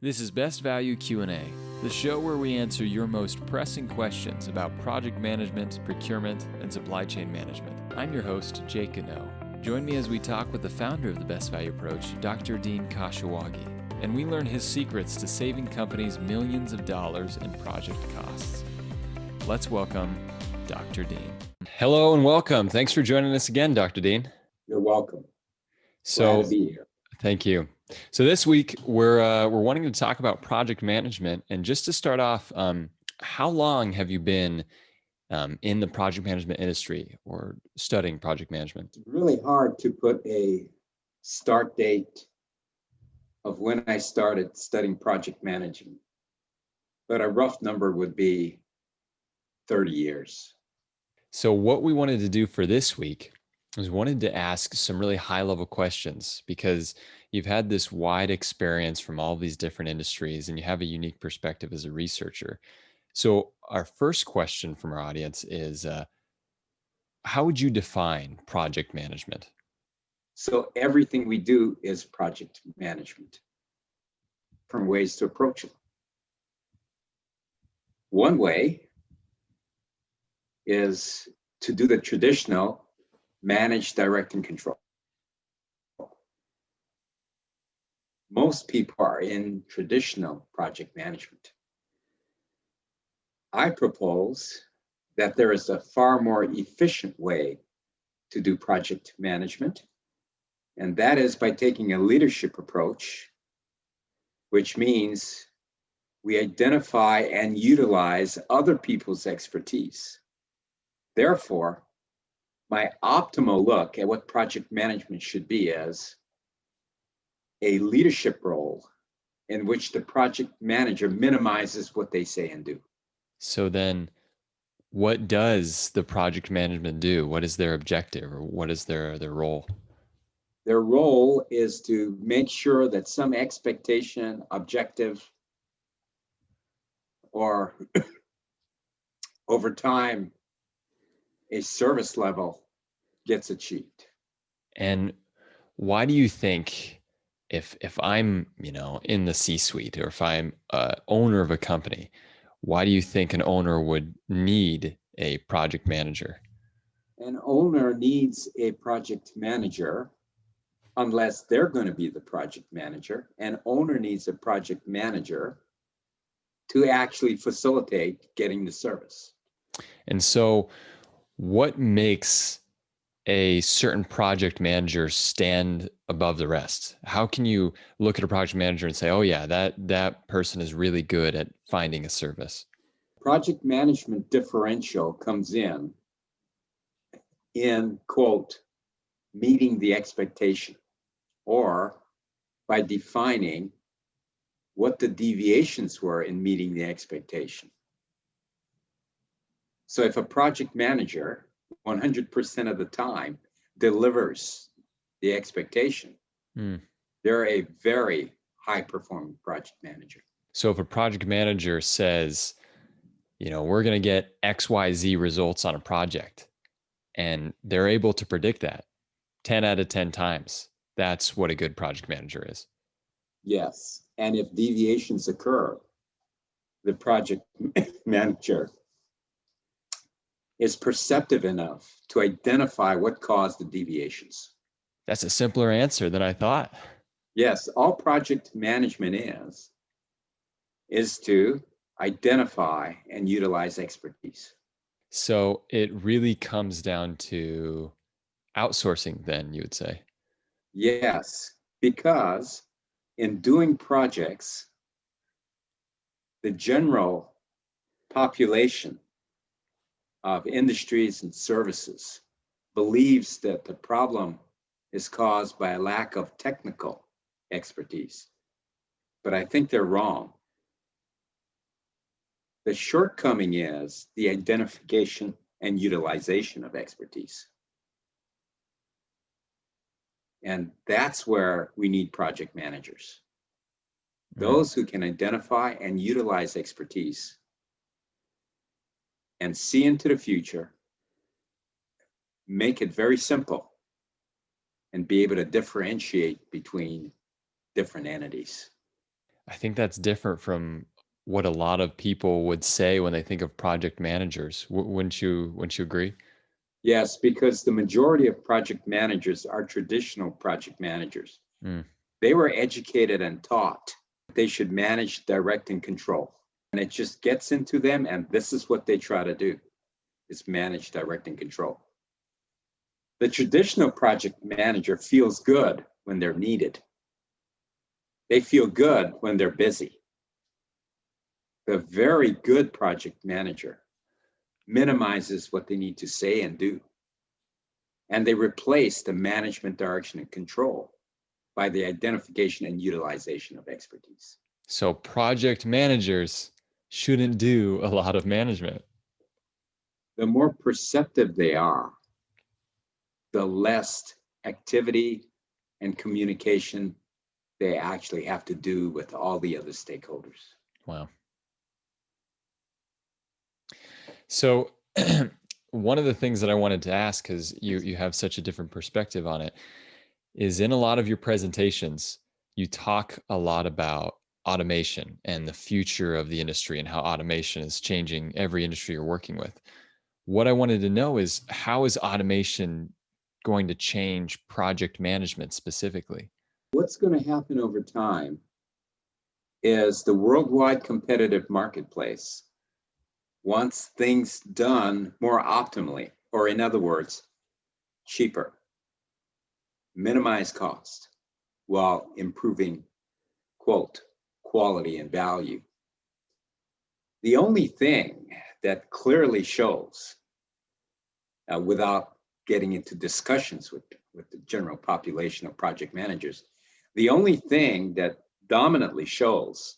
This is Best Value Q&A, the show where we answer your most pressing questions about project management, procurement, and supply chain management. I'm your host, Jake Gano. Join me as we talk with the founder of the Best Value approach, Dr. Dean Kashiwagi, and we learn his secrets to saving companies millions of dollars in project costs. Let's welcome Dr. Dean. Hello and welcome. Thanks for joining us again, Dr. Dean. You're welcome. Glad to be here. Thank you. So this week we're wanting to talk about project management, and just to start off, how long have you been in the project management industry or studying project management? It's really hard to put a start date of when I started studying project management, but a rough number would be 30 years. So what we wanted to do for this week was wanted to ask some really high level questions, because you've had this wide experience from all these different industries and you have a unique perspective as a researcher. So our first question from our audience is, how would you define project management? So everything we do is project management, from ways to approach it. One way is to do the traditional manage, direct, and control. Most people are in traditional project management. I propose that there is a far more efficient way to do project management, and that is by taking a leadership approach, which means we identify and utilize other people's expertise. Therefore, my optimal look at what project management should be is a leadership role in which the project manager minimizes what they say and do. So then what does the project management do? What is their objective, or what is their role? Their role is to make sure that some expectation, objective, or over time, a service level gets achieved. And why do you think if I'm, in the C-suite, or if I'm owner of a company, why do you think an owner would need a project manager? An owner needs a project manager unless they're going to be the project manager. An owner needs a project manager to actually facilitate getting the service. And so what makes a certain project manager stand above the rest? How can you look at a project manager and say, oh yeah, that person is really good at finding a service? Project management differential comes in quote, meeting the expectation, or by defining what the deviations were in meeting the expectation. So if a project manager 100% of the time delivers the expectation, they're a very high performing project manager. So if a project manager says, we're going to get XYZ results on a project, and they're able to predict that 10 out of 10 times, that's what a good project manager is. Yes. And if deviations occur, the project manager is perceptive enough to identify what caused the deviations. That's a simpler answer than I thought. Yes, all project management is to identify and utilize expertise. So it really comes down to outsourcing then, you would say? Yes, because in doing projects, the general population of industries and services believes that the problem is caused by a lack of technical expertise. But I think they're wrong. The shortcoming is the identification and utilization of expertise. And that's where we need project managers. Those who can identify and utilize expertise and see into the future, make it very simple, and be able to differentiate between different entities. I think that's different from what a lot of people would say when they think of project managers. Wouldn't you agree? Yes, because the majority of project managers are traditional project managers. Mm. They were educated and taught they should manage, direct, and control. And it just gets into them, and this is what they try to do, is manage, direct, and control. The traditional project manager feels good when they're needed. They feel good when they're busy. The very good project manager minimizes what they need to say and do. And they replace the management, direction, and control by the identification and utilization of expertise. So project managers shouldn't do a lot of management. The more perceptive they are, the less activity and communication they actually have to do with all the other stakeholders. Wow. So one of the things that I wanted to ask, because you have such a different perspective on it, is in a lot of your presentations, you talk a lot about automation and the future of the industry and how automation is changing every industry you're working with. What I wanted to know is, how is automation going to change project management specifically? What's going to happen over time is the worldwide competitive marketplace wants things done more optimally, or in other words, cheaper, minimize cost while improving, quote, quality and value. The only thing that clearly shows, without getting into discussions with the general population of project managers, the only thing that dominantly shows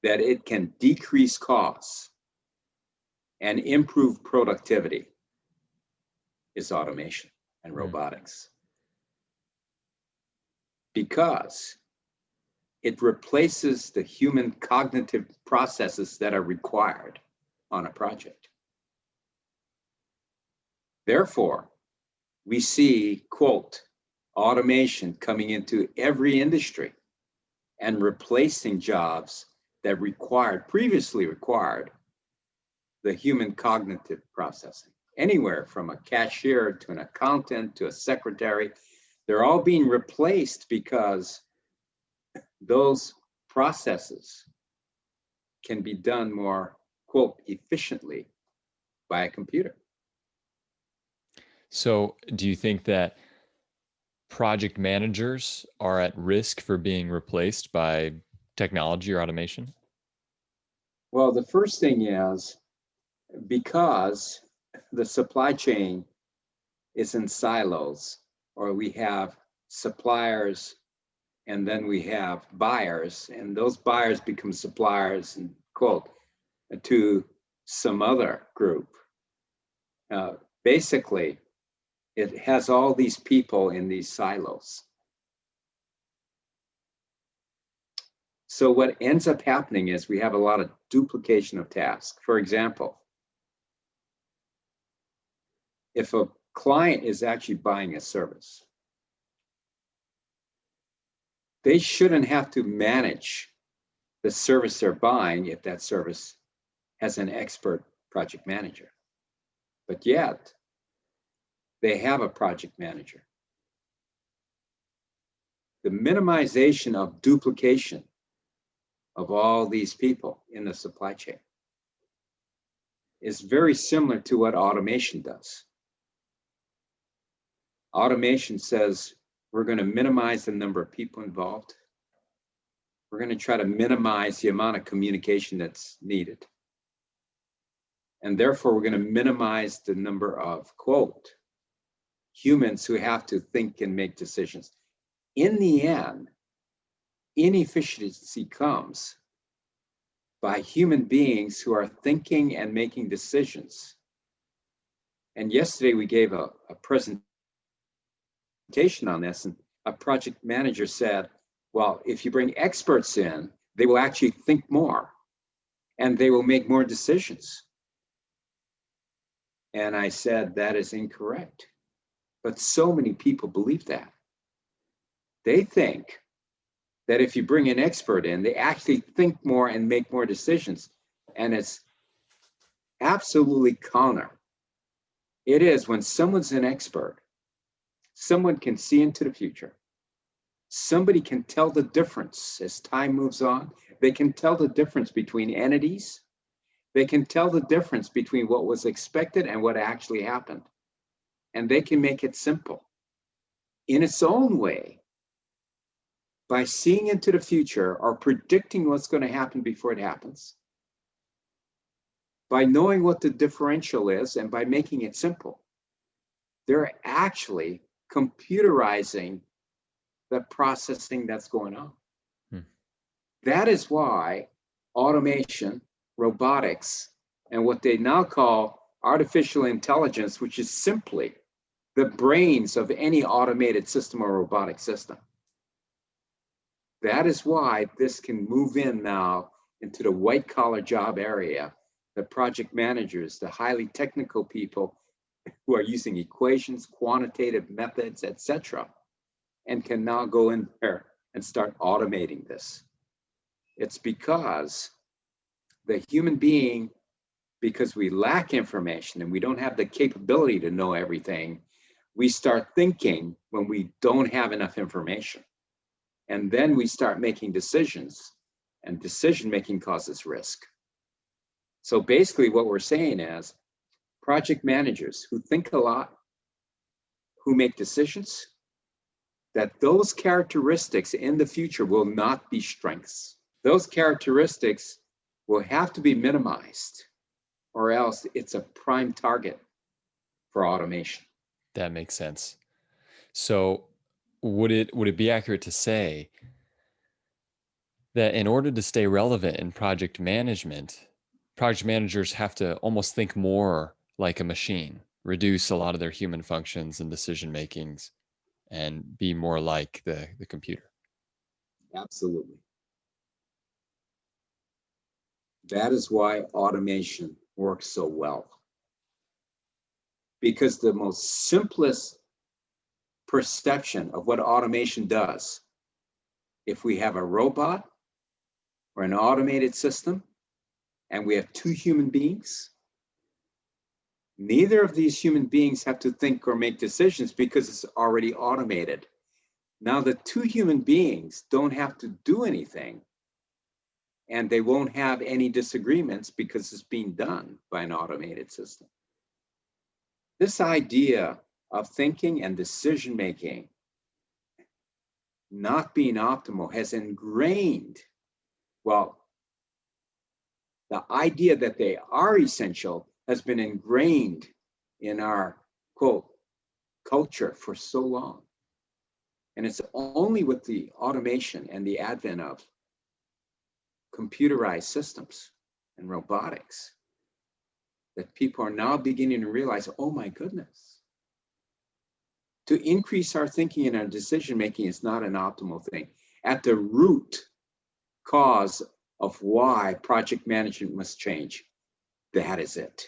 that it can decrease costs and improve productivity is automation and Mm. robotics. Because it replaces the human cognitive processes that are required on a project. Therefore, we see, quote, automation coming into every industry and replacing jobs that previously required the human cognitive processing. Anywhere from a cashier to an accountant to a secretary, they're all being replaced because those processes can be done more, quote, efficiently by a computer. So, do you think that project managers are at risk for being replaced by technology or automation? Well, the first thing is because the supply chain is in silos, or we have suppliers and then we have buyers, and those buyers become suppliers and quote to some other group. Basically, it has all these people in these silos. So what ends up happening is we have a lot of duplication of tasks. For example, if a client is actually buying a service, they shouldn't have to manage the service they're buying if that service has an expert project manager. But yet, they have a project manager. The minimization of duplication of all these people in the supply chain is very similar to what automation does. Automation says we're going to minimize the number of people involved. We're going to try to minimize the amount of communication that's needed. And therefore, we're going to minimize the number of, quote, humans who have to think and make decisions. In the end, inefficiency comes by human beings who are thinking and making decisions. And yesterday we gave a presentation on this, and a project manager said, well, if you bring experts in, they will actually think more and they will make more decisions. And I said, that is incorrect. But so many people believe that. They think that if you bring an expert in, they actually think more and make more decisions. And it's absolutely counter. It is when someone's an expert, someone can see into the future. Somebody can tell the difference as time moves on. They can tell the difference between entities. They can tell the difference between what was expected and what actually happened. And they can make it simple in its own way by seeing into the future or predicting what's going to happen before it happens, by knowing what the differential is and by making it simple. They're actually computerizing the processing that's going on. That is why automation, robotics, and what they now call artificial intelligence, which is simply the brains of any automated system or robotic system. That is why this can move in now into the white collar job area, the project managers, the highly technical people who are using equations, quantitative methods, etc., and can now go in there and start automating this. It's because the human being, because we lack information and we don't have the capability to know everything, we start thinking when we don't have enough information. And then we start making decisions, and decision-making causes risk. So basically what we're saying is project managers who think a lot, who make decisions, that those characteristics in the future will not be strengths. Those characteristics will have to be minimized, or else it's a prime target for automation. That makes sense. So would it be accurate to say that in order to stay relevant in project management, project managers have to almost think more like a machine, reduce a lot of their human functions and decision makings, and be more like the computer? Absolutely. That is why automation works so well. Because the most simplest perception of what automation does, if we have a robot or an automated system and we have two human beings, neither of these human beings have to think or make decisions because it's already automated. Now the two human beings don't have to do anything, and they won't have any disagreements because it's being done by an automated system. This idea of thinking and decision-making not being optimal has ingrained, well, the idea that they are essential has been ingrained in our, quote, culture for so long. And it's only with the automation and the advent of computerized systems and robotics that people are now beginning to realize, oh my goodness, to increase our thinking and our decision-making is not an optimal thing. At the root cause of why project management must change, that is it.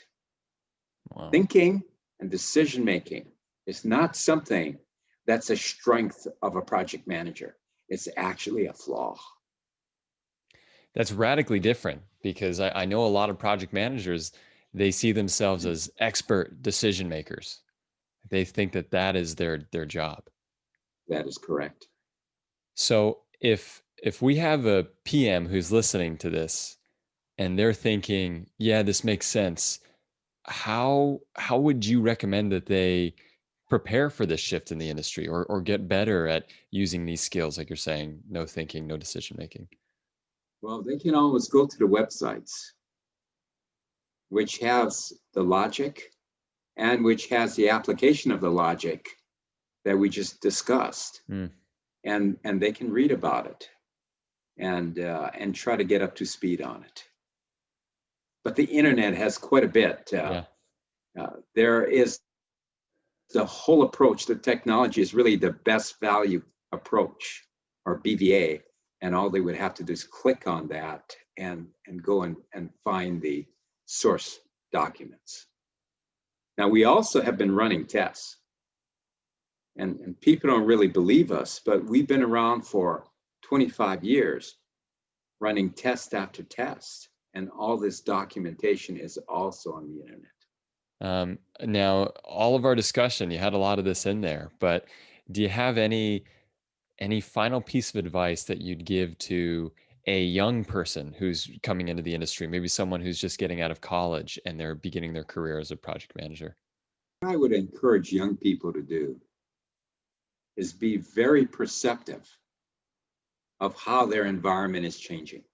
Wow. Thinking and decision-making is not something that's a strength of a project manager. It's actually a flaw. That's radically different, because I know a lot of project managers, they see themselves as expert decision makers. They think that is their job. That is correct. So if we have a PM who's listening to this and they're thinking, yeah, this makes sense, how would you recommend that they prepare for this shift in the industry, or get better at using these skills, like you're saying, no thinking, no decision making? Well, they can always go to the websites, which has the logic and which has the application of the logic that we just discussed. And they can read about it and try to get up to speed on it. But the internet has quite a bit. There is the whole approach. The technology is really the best value approach, or BVA. And all they would have to do is click on that and go and find the source documents. Now, we also have been running tests. And people don't really believe us, but we've been around for 25 years running test after test. And all this documentation is also on the internet. Now, all of our discussion, you had a lot of this in there, but do you have any final piece of advice that you'd give to a young person who's coming into the industry, maybe someone who's just getting out of college and they're beginning their career as a project manager? What I would encourage young people to do is be very perceptive of how their environment is changing.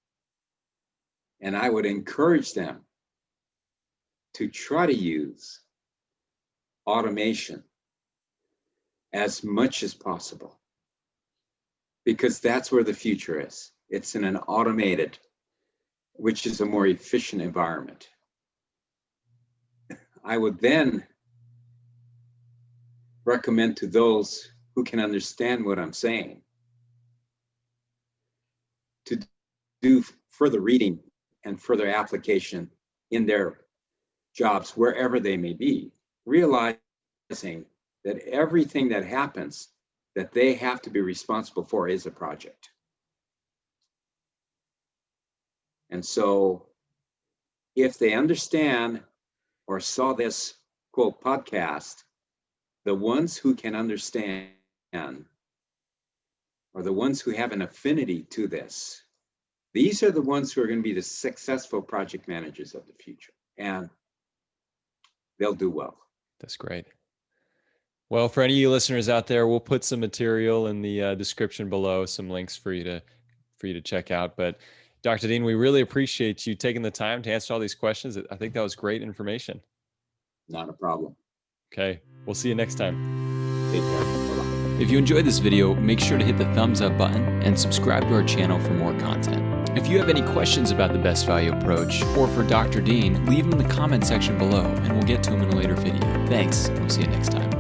And I would encourage them to try to use automation as much as possible, because that's where the future is. It's in an automated, which is a more efficient environment. I would then recommend to those who can understand what I'm saying to do further reading and further application in their jobs, wherever they may be, realizing that everything that happens that they have to be responsible for is a project. And so if they understand or saw this quote podcast, the ones who can understand are the ones who have an affinity to this. These are the ones who are going to be the successful project managers of the future, and they'll do well. That's great. Well, for any of you listeners out there, we'll put some material in the description below, some links for you to check out. But Dr. Dean, we really appreciate you taking the time to answer all these questions. I think that was great information. Not a problem. Okay, we'll see you next time. Take care. Bye-bye. If you enjoyed this video, make sure to hit the thumbs up button and subscribe to our channel for more content. If you have any questions about the best value approach or for Dr. Dean, leave them in the comment section below and we'll get to them in a later video. Thanks, and we'll see you next time.